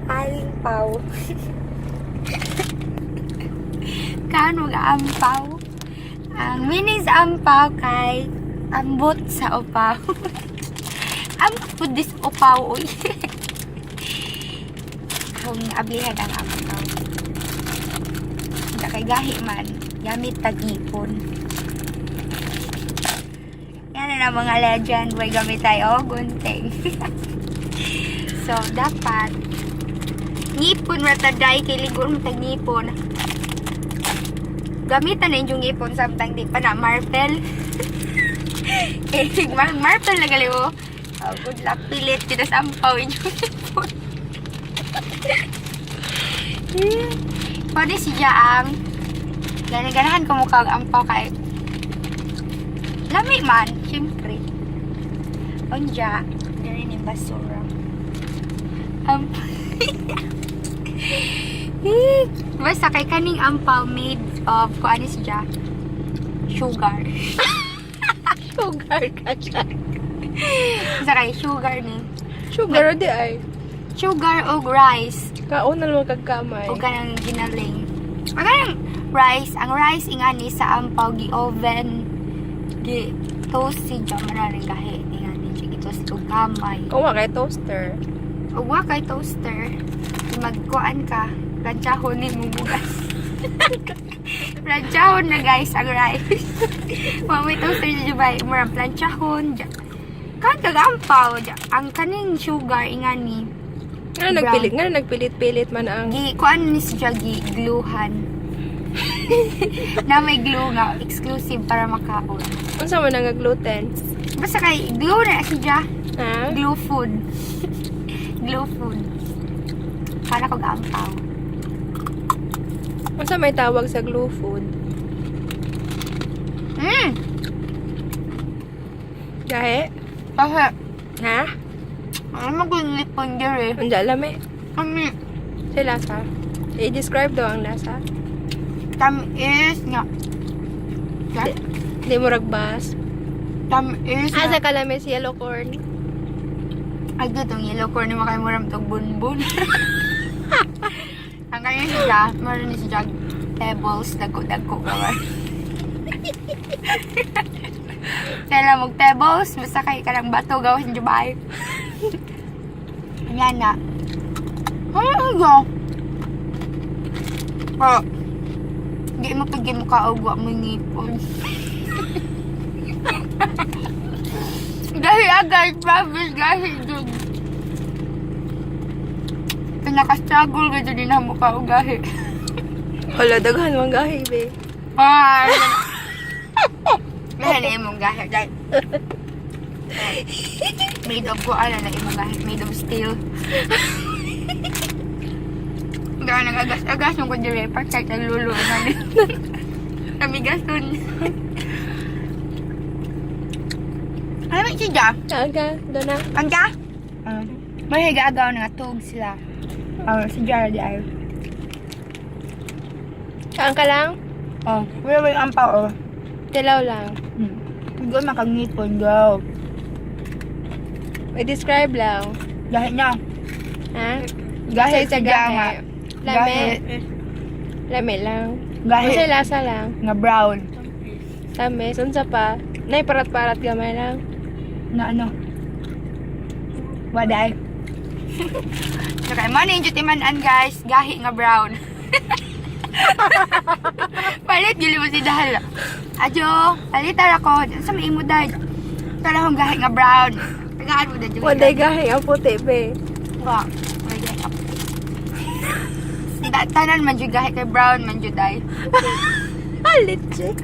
Am-Pao. Kaon mag-Am-Pao. Ang meaning sa Am-Pao kay ambot sa upaw. Ambot this upaw. Kung ablihan ang Am-Pao. Hindi kay gahi man. Gamit tag-ipon. Yan na mga legend. May gamit tayo. Gunting. So, dapat ngipon mataday kay ligon mo tag ngipon. Gamitan na yung ngipon samtang di pa na martel. Martel na gali mo. Oh, good luck pilit kita sampaw yung ngipon. Pwede siya ang ganahan ko mukha ang ampaw kay lami man, syempre. Onja, ganyan yung basura. Basta kay kaning ampaw made of kung ano siya sugar. Sugar ka siya. Basta kay sugar ni Sugar di ay. sugar o rice Kaon na naman kagkamay. o kanang ginaling o kanang rice. Ang rice ingani sa ampaw gi oven gi toast siya maraming gahi ingani siya gi toast o gamay Kung kay toaster. o wa kay toaster magkuan ka planchahon ni mo bugas. Planchahon na guys ang rice. May toaster dyan ba? Murang planchahon dyan. Kahit kagampaw dyan. Ang kaning sugar ingani. Nga nagpilit-pilit man ang... Kuan ni siya gluhan. Na may glue nga. Exclusive para makaon. Kung saan mo nga gluten? Basta kay glue na siya. Ha? Glue food. Glue food. Para kagampaw. Kung saan may tawag sa glue food? Gahe? Kasi, Ha? ano magunlipon dyan eh. Ang lami. Ano? Sa lasa. I-describe daw ang lasa. Tamis nga. Hindi mo ragbas. Tamis nga. Asa kalamis yellow corn. Ay, itong yellow corn ni makay muram itong bunbun. Ang kanya siya, meron ni siya pebbles, dagko-dagko ka. Kaya mong pebbles, basta kayo ka ng bato gawas ng Dubai. Yan na. Ano ba? Oh, di mo pagin mo kaugwa mo ngipon. Gahi agad, promise, gahi dun. Pinaka-struggle ka dun na mo kaugahi. Hala, daghan mong gahi, be. Ay! Gahi na imong gahi, dahil. Made of kuala na imong gahi, made of steel. Dahil nag-agas-agas yung kundiri, perfect, naglululo na din. Namigas dun. Ano ba siya dyan? Aga, doon na. Anja? May higa-agaw na tug sila. Si Jara di ay. Saan ka lang? Oh, wala ba yung ampaw, oh. Tilaw lang. Go, makagngipon, go. May describe lang. Gahi niya. Ha? Gahi Sa sa nga. Lame. Lame lang. Gahi. Kasi lasa lang. Nga brown. Lame. Sunsa pa. Nay parat-parat gamay lang. Na ano? Waday. Okay, man yung jutimanan guys. Gahi nga brown. Palit, gili mo si Dahal. Adyo, palitar ako. Sa may imo dahil. Kala kong gahi nga brown. Tagaan mo dahil. Waday gahi ang puti, be. Wow. Waday gahi. Tanan man dyan gahi kay brown man dyan dahil. Halit siya.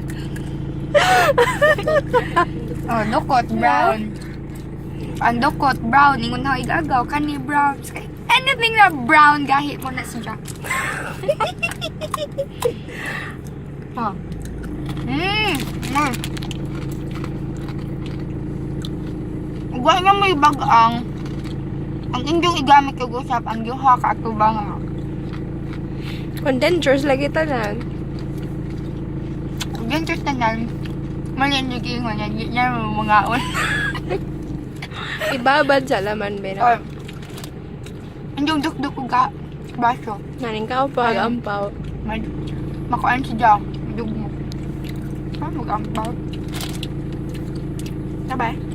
Oh, dukot brown. Ang dukot brown. Ingon na igagaw. Kani brown. Anything na brown, gahi mo na siya. Oh. Huwag na may bagang. Ang inyong igamit kag usap, ang yuha ka ato ba nga. Condensers lagi tanan. Ganito tanan. Malian yung ingon yan. Yan mo mga on. Ibabad sa laman, be. No? Yung duk-duk ko ga baso. Naning ka pa Ayun. ampaw. Makuan si Jang. Dug mo. Mag-ampaw. Sabay.